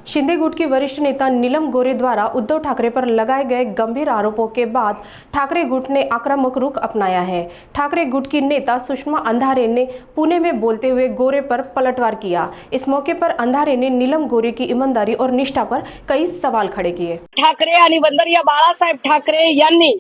शिंदे गुट की वरिष्ठ नेता नीलम गोरे द्वारा उद्धव ठाकरे पर लगाए गए गंभीर आरोपों के बाद ठाकरे गुट ने आक्रामक रुख अपनाया है। ठाकरे गुट की नेता सुषमा अंधारे ने पुणे में बोलते हुए गोरे पर पलटवार किया। इस मौके पर अंधारे ने नीलम गोरे की ईमानदारी और निष्ठा पर कई सवाल खड़े किए। ठाकरे आणि वंदनीय बाळासाहेब ठाकरे यांनी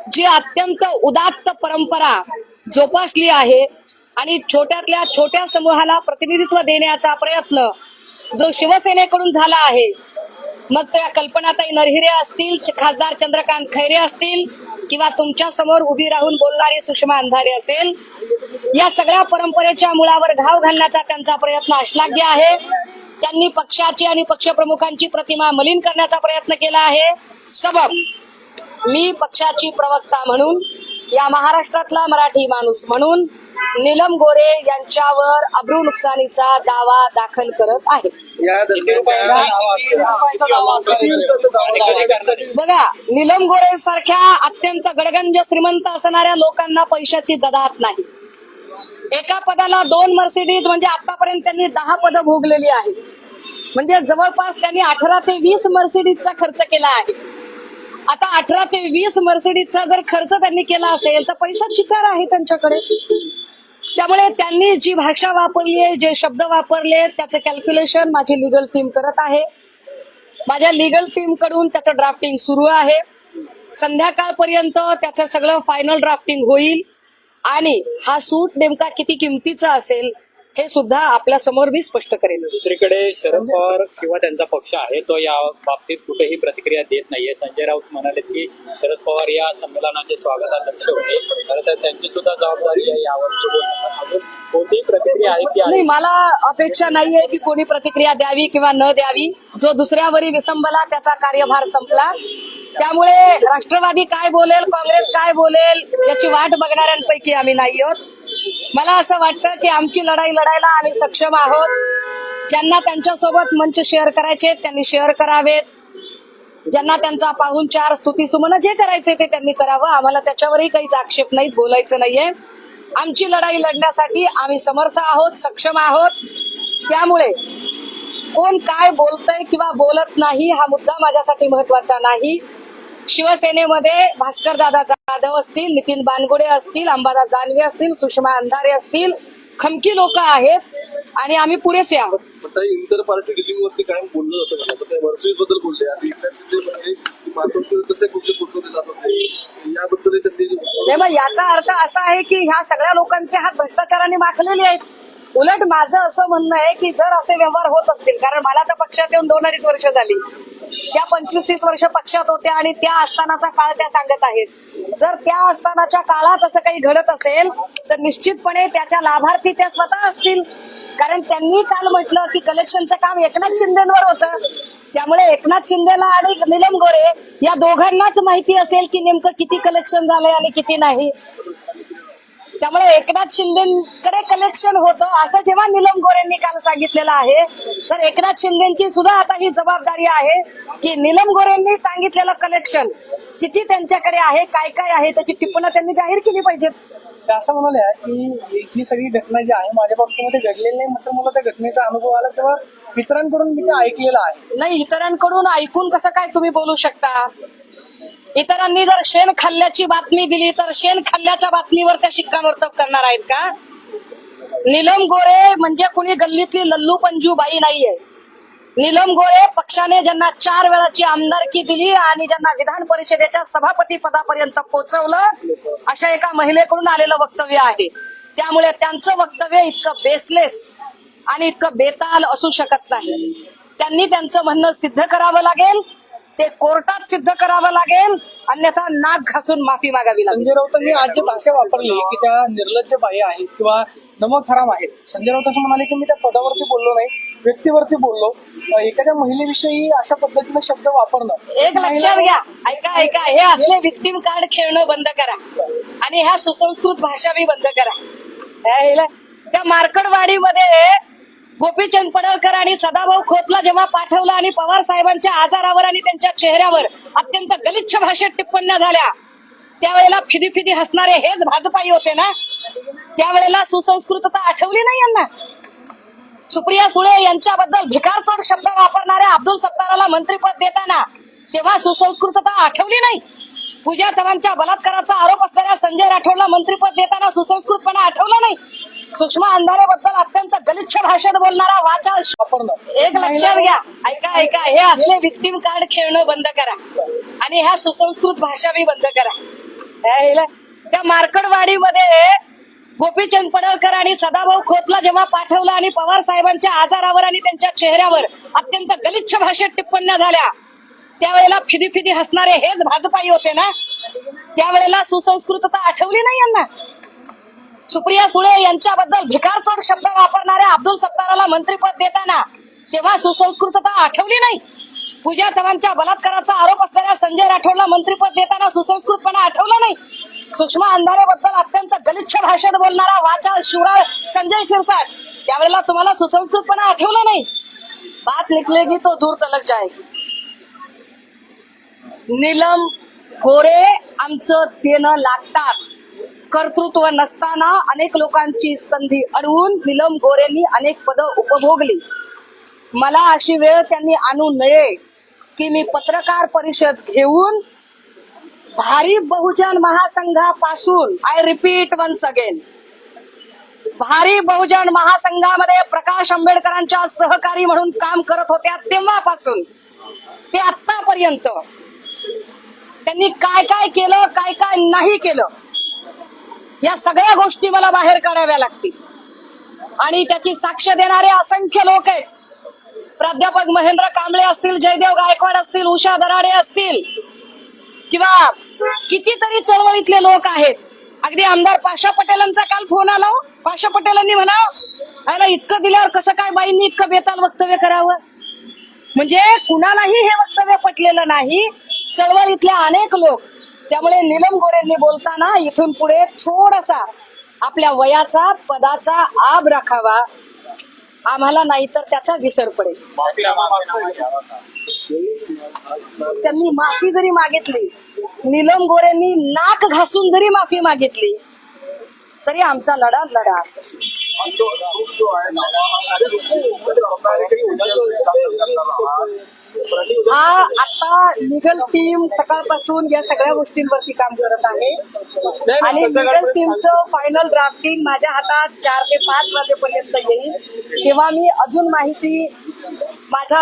जी अत्यंत उदात्त परंपरा जोपासली आहे आणि छोट्यातल्या छोट्या समूहाला प्रतिनिधित्व देण्याचा प्रयत्न जो शिवसेनेकडून झाला आहे, मग त्या कल्पनाताई नरहिरे असतील, खासदार चंद्रकांत खैरे असतील किंवा तुमच्या समोर उभी राहून बोलणारी सुषमा अंधारे असेल, या सगळ्या परंपरेच्या मुळावर घाव घालण्याचा त्यांचा प्रयत्न अश्लाघ्य आहे। त्यांनी पक्षाची आणि पक्षप्रमुखांची प्रतिमा मलिन करण्याचा प्रयत्न केला आहे। सबब मी पक्षाची प्रवक्ता म्हणून, या महाराष्ट्रातला मराठी माणूस म्हणून नीलम गोरे यांच्यावर अब्रू नुकसानीचा दावा दाखल करत आहे। बघा, नीलम गोरे सारख्या अत्यंत गडगंज श्रीमंत असणाऱ्या लोकांना पैशाची ददात नाही। एका पदाला 2 मर्सिडीज म्हणजे आतापर्यंत त्यांनी 10 पद भोगलेली आहे। म्हणजे जवळपास त्यांनी 18 ते 20 मर्सिडीजचा खर्च केला आहे। आता 18 ते 20 मर्सिडीजचा जर खर्च त्यांनी केला असेल तर पैसा शिकार आहे त्यांच्याकडे। त्यामुळे त्यांनी जी भाषा वापरली आहे, जे शब्द वापरले, त्याचं कॅल्क्युलेशन माझी लीगल टीम करत आहे। माझ्या लीगल टीम कडून त्याचं ड्राफ्टिंग सुरू आहे। संध्याकाळपर्यंत त्याचं सगळं फायनल ड्राफ्टिंग होईल आणि हा सूट नेमका किती किमतीचा असेल हे सुद्धा आपल्या समोर मी स्पष्ट करेन। दुसरीकडे शरद पवार किंवा त्यांचा पक्ष आहे तो या बाबतीत कुठेही प्रतिक्रिया देत नाहीये। संजय राऊत म्हणाले की शरद पवार या संमेलनाचे स्वागताध्यक्ष होते, खरं तर त्यांची सुद्धा जबाबदारी आहे यावर। अजून कोणतीही प्रतिक्रिया आहे की नाही, मला अपेक्षा नाहीये की कोणी प्रतिक्रिया द्यावी किंवा न द्यावी। जो दुसऱ्यावरी विसंबला त्याचा कार्यभार संपला। त्यामुळे राष्ट्रवादी काय बोलेल, काँग्रेस काय बोलेल याची वाट बघणाऱ्यांपैकी आम्ही नाही आहोत। मला असं वाटतं की आमची लढाई लढायला आम्ही सक्षम आहोत। ज्यांना त्यांच्यासोबत मंच शेअर करायचे त्यांनी शेअर करावेत। ज्यांना त्यांचा पाहुणचार, स्तुती सुमन जे करायचे ते त्यांनी करावं। आम्हाला त्याच्यावरही काहीच आक्षेप नाही, बोलायचं नाहीये। आमची लढाई लढण्यासाठी आम्ही समर्थ आहोत, सक्षम आहोत। त्यामुळे कोण काय बोलतंय किंवा बोलत नाही हा मुद्दा माझ्यासाठी महत्वाचा नाही। शिवसेनेमध्ये भास्कर दादा जाधव असतील, नितीन बानगुडे असतील, अंबादास दानवे असतील, सुषमा अंधारे असतील, खमकी लोक आहेत आणि आम्ही पुरेसे आहोत। इंटर पार्टी डिलिंग वरती काय बोललं होतं, वर्सेस बद्दल बोलले आणि नाही, मग याचा अर्थ असा आहे की ह्या सगळ्या लोकांचे हात भ्रष्टाचाराने माखलेले आहेत। उलट माझं असं म्हणणं आहे की जर असे व्यवहार होत असतील, कारण मला तर पक्षात येऊन 2-2.5 वर्ष झाली, त्या 25-30 वर्ष पक्षात होत्या आणि त्या असतानाचा काळ त्या सांगत आहेत। जर त्या असतानाच्या काळात असं काही घडत असेल तर निश्चितपणे त्याच्या लाभार्थी त्या स्वतः असतील। कारण त्यांनी काल म्हटलं की कलेक्शनचं काम एकनाथ शिंदेवर होतं। त्यामुळे एकनाथ शिंदेला आणि नीलम गोरे या दोघांनाच माहिती असेल की नेमकं किती कलेक्शन झालंय आणि किती नाही। त्यामुळे एकनाथ शिंदेकडे कलेक्शन होतं असं जेव्हा नीलम गोरेंनी काल सांगितलेलं आहे, तर एकनाथ शिंदेची सुद्धा आता ही जबाबदारी आहे की नीलम गोरेंनी सांगितलेलं कलेक्शन किती त्यांच्याकडे आहे, काय काय आहे त्याची टिप्पणी त्यांनी जाहीर केली पाहिजे। असं म्हणाले की ही सगळी घटना जी आहे माझ्या बाबतीमध्ये घडलेली नाही, मात्र मला त्या घटनेचा अनुभव आला तेव्हा इतरांकडून मी ते ऐकलेलं आहे। नाही, इतरांकडून ऐकून कसं काय तुम्ही बोलू शकता? इतरांनी जर शेण खाल्ल्याची बातमी दिली तर शेण खाल्ल्याच्या बातमीवर त्या शिक्कामोर्तब करणार आहेत का? नीलम गोरे म्हणजे कुणी गल्लीतली लल्लू पंजू बाई नाहीये। नीलम गोरे पक्षाने ज्यांना 4 वेळाची आमदारकी दिली आणि ज्यांना विधान परिषदेच्या सभापती पदापर्यंत पोहोचवलं, अशा एका महिलेकडून आलेलं वक्तव्य आहे। त्यामुळे त्यांचं वक्तव्य इतकं बेसलेस आणि इतकं बेताल असू शकत नाही। त्यांनी त्यांचं म्हणणं सिद्ध करावं लागेल, ते कोर्टात सिद्ध करावं लागेल, अन्यथा नाक घासून माफी मागावी लागेल। संजय राऊतांनी आज जी भाषा वापरली की त्या निर्लज्ज बाई आहेत किंवा नमक हराम आहेत, संजय राऊत असं म्हणाले की मी त्या पदावरती बोललो नाही, व्यक्तीवरती बोललो। एखाद्या महिलेविषयी अशा पद्धतीने शब्द वापरणं, एक लक्षात घ्या, ऐका, हे असले विक्टिम कार्ड खेळणं बंद करा आणि ह्या सुसंस्कृत भाषा बी बंद करा। त्या मार्कडवाडीमध्ये गोपीचंद पडळकर आणि सदाभाऊ खोतला जेव्हा पाठवलं आणि पवार साहेबांच्या आजारावर आणि त्यांच्या चेहऱ्यावर अत्यंत गलिच्छ भाषेत टिप्पण्या झाल्या, त्यावेळेला फिदी हसणारे हेच भाजपाई होते ना। त्यावेळेला सुसंस्कृतता आठवली नाही यांना। सुप्रिया सुळे यांच्याबद्दल भिकारचोट शब्द वापरणाऱ्या अब्दुल सत्ताराला मंत्रिपद देताना तेव्हा सुसंस्कृतता आठवली नाही. पूजा चव्हाणच्या बलात्काराचा आरोप असलेल्या संजय राठोडला मंत्रिपद देताना सुसंस्कृतपणा आठवला नाही. सुषमा अंधारेबद्दल अत्यंत गलिच्छ भाषेत बोलणारा वाचाल वापरणं एक लक्षात घ्या. ऐका हे असले विक्टीम कार्ड खेळणं बंद करा आणि ह्या सुसंस्कृत भाषा बी बंद करा. त्या मार्कडवाडीमध्ये गोपीचंद पडळकर आणि सदाभाऊ खोतला जेव्हा पाठवलं आणि पवार साहेबांच्या आजारावर आणि त्यांच्या चेहऱ्यावर अत्यंत गलिच्छ भाषेत टिप्पण्या झाल्या, त्यावेळेला फिदी फिदी हसणारे हेच भाजपाई होते ना. त्यावेळेला सुसंस्कृतता आठवली नाही यांना. सुप्रिया सुळे यांच्याबद्दल भिकारचोट शब्द वापरणाऱ्या अब्दुल सत्ताराला मंत्रिपद देताना तेव्हा सुसंस्कृतता आठवली नाही. पूजा चव्हाणच्या बलात्काराचा आरोप असलेल्या संजय राठोडला मंत्रिपद देताना सुसंस्कृतपणा आठवला नाही. सुषमा अंधारेबद्दल अत्यंत गलिच्छ भाषेत बोलणारा वाचाल शिवराळ संजय शिरसाट, त्यावेळेला तुम्हाला सुसंस्कृतपणा आठवला नाही. बात निकलेगी तो दूर तलक जाएगी. नीलम गोरे आमचं तेनं लागतात. कर्तृत्व नसताना अनेक लोकांची संधी अडवून नीलम गोरेंनी अनेक पदं उपभोगली. मला अशी वेळ त्यांनी आणू नये की मी पत्रकार परिषद घेऊन भारी बहुजन महासंघापासून, आय रिपीट वन्स अगेन, भारी बहुजन महासंघामध्ये प्रकाश आंबेडकरांच्या सहकारी म्हणून काम करत होत्या तेव्हापासून ते आतापर्यंत त्यांनी काय काय केलं, काय काय नाही केलं, या सगळ्या गोष्टी मला बाहेर काढाव्या लागतील. आणि त्याची साक्ष देणारे असंख्य लोक आहेत. प्राध्यापक महेंद्र कांबळे असतील, जयदेव गायकवाड असतील, उषा दराडे असतील, किंवा कितीतरी चळवळीतले लोक आहेत. अगदी आमदार पाशा पटेलांचा काल फोन आला. पाशा पटेलांनी म्हणा इतकं दिल्यावर कसं काय बाईंनी इतकं बेताल वक्तव्य करावं. म्हणजे कुणालाही हे वक्तव्य पटलेलं नाही, चळवळीतल्या अनेक लोक. त्यामुळे नीलम गोरेंनी बोलताना इथून पुढे थोडासा आपल्या वयाचा, पदाचा आब राखावा. आम्हाला नाहीतर त्याचा विसर पडेल. त्यांनी माफी जरी मागितली, नीलम गोरेंनी नाक घासून जरी माफी मागितली, तरी आमचा लढा असेल. हा आता लिगल टीम सकाळपासून या सगळ्या गोष्टींवरती काम करत आहे आणि लिगल टीमचं फायनल ड्राफ्टिंग माझ्या हातात 4 ते 5 वाजेपर्यंत येईल. तेव्हा मी अजून माहिती माझ्या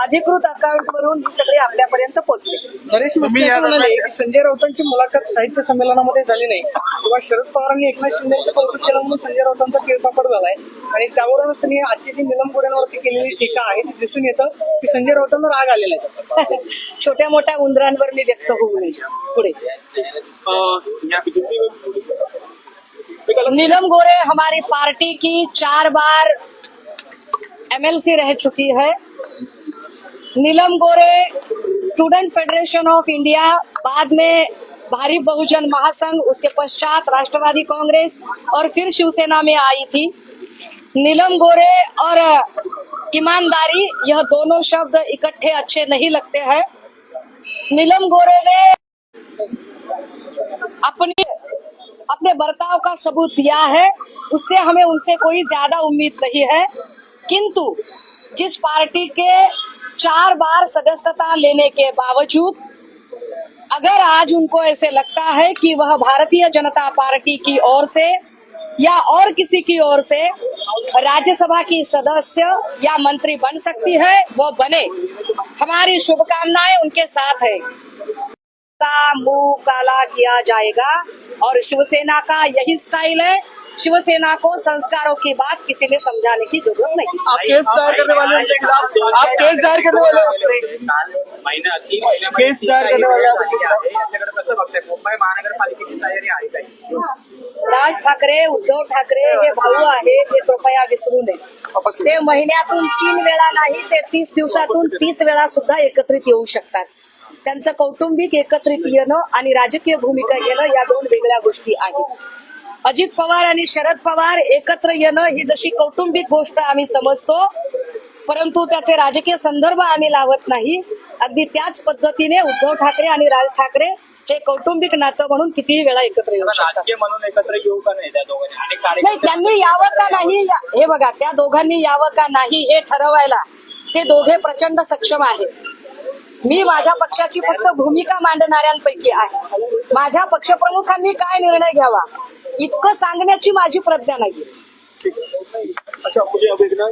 अधिकृत अकाउंट वरून ही सगळी आपल्यापर्यंत पोहोचले. नरेश मिस्त्री म्हणाले की संजय राऊतांची मुलाखत साहित्य संमेलनामध्ये झाली नाही तेव्हा शरद पवारांनी एकनाथ शिंदेचं कौतुक केलं म्हणून संजय राऊतांचा केळपापड झालाय आणि त्यावरूनच त्यांनी आजची जी नीलम गोरेंवरती केलेली टीका आहे ती दिसून येतं की संजय राऊतांना राग आलेला आहे. छोट्या मोठ्या उंदरांवर मी व्यक्त होऊ नये. पुढे नीलम गोरे हमारी पार्टी की 4 बार MLC रह चुकी है. नीलम गोरे स्टूडेंट फेडरेशन ऑफ इंडिया, बाद में भारी बहुजन महासंघ, उसके पश्चात राष्ट्रवादी कांग्रेस और फिर शिवसेना में आई थी. नीलम गोरे और ईमानदारी, यह दोनों शब्द इकट्ठे अच्छे नहीं लगते हैं. नीलम गोरे ने अपने बर्ताव का सबूत दिया है, उससे हमें उनसे कोई ज्यादा उम्मीद नहीं है. किंतु जिस पार्टी के 4 बार सदस्यता लेने के बावजूद अगर आज उनको ऐसे लगता है कि वह भारतीय जनता पार्टी की ओर से या और किसी की ओर से राज्यसभा की सदस्य या मंत्री बन सकती है, वो बने. हमारी शुभकामनाएं उनके साथ है. का मुंह काला किया जाएगा और शिवसेना का यही स्टाइल है. शिवसेना को संस्कारों की बात किसी ने समझाने की जरूरत नहीं. आप केस दायर करने वाले हैं? आप केस दायर करने वाले केस दायर करने वाले मुंबई महानगरपालिकेची तयारी आहे काय? राज ठाकरे, उद्धव ठाकरे हे भाऊ आहेत, हे कृपया विसरू नये. ते महिन्यातून 3 वेळा नाही, ते 30 दिवसातून 30 वेळा सुद्धा एकत्रित येऊ शकतात. त्यांचं कौटुंबिक एकत्रित येणं आणि राजकीय भूमिका घेणं या 2 वेगळ्या गोष्टी आहेत. अजित पवार आणि शरद पवार एकत्र येणं ही जशी कौटुंबिक गोष्ट आम्ही समजतो, परंतु त्याचे राजकीय संदर्भ आम्ही लावत नाही. अगदी त्याच पद्धतीने उद्धव ठाकरे आणि राज ठाकरे हे कौटुंबिक नातं म्हणून कितीही वेळा एकत्र येऊ शकतात. राजकीय म्हणून एकत्र येऊ का नाही त्या दोघांनी आणि नाही, कार्यकर्ते त्यांनी यावं का नाही हे बघा, त्या दोघांनी यावं का नाही हे ठरवायला ते दोघे प्रचंड सक्षम आहेत. मी माझ्या पक्षाची फक्त भूमिका मांडणाऱ्यांपैकी आहे. माझ्या पक्षप्रमुखांनी काय निर्णय घ्यावा इतकं सांगण्याची माझी प्रज्ञा नाही. अच्छा मुझे अब एक ना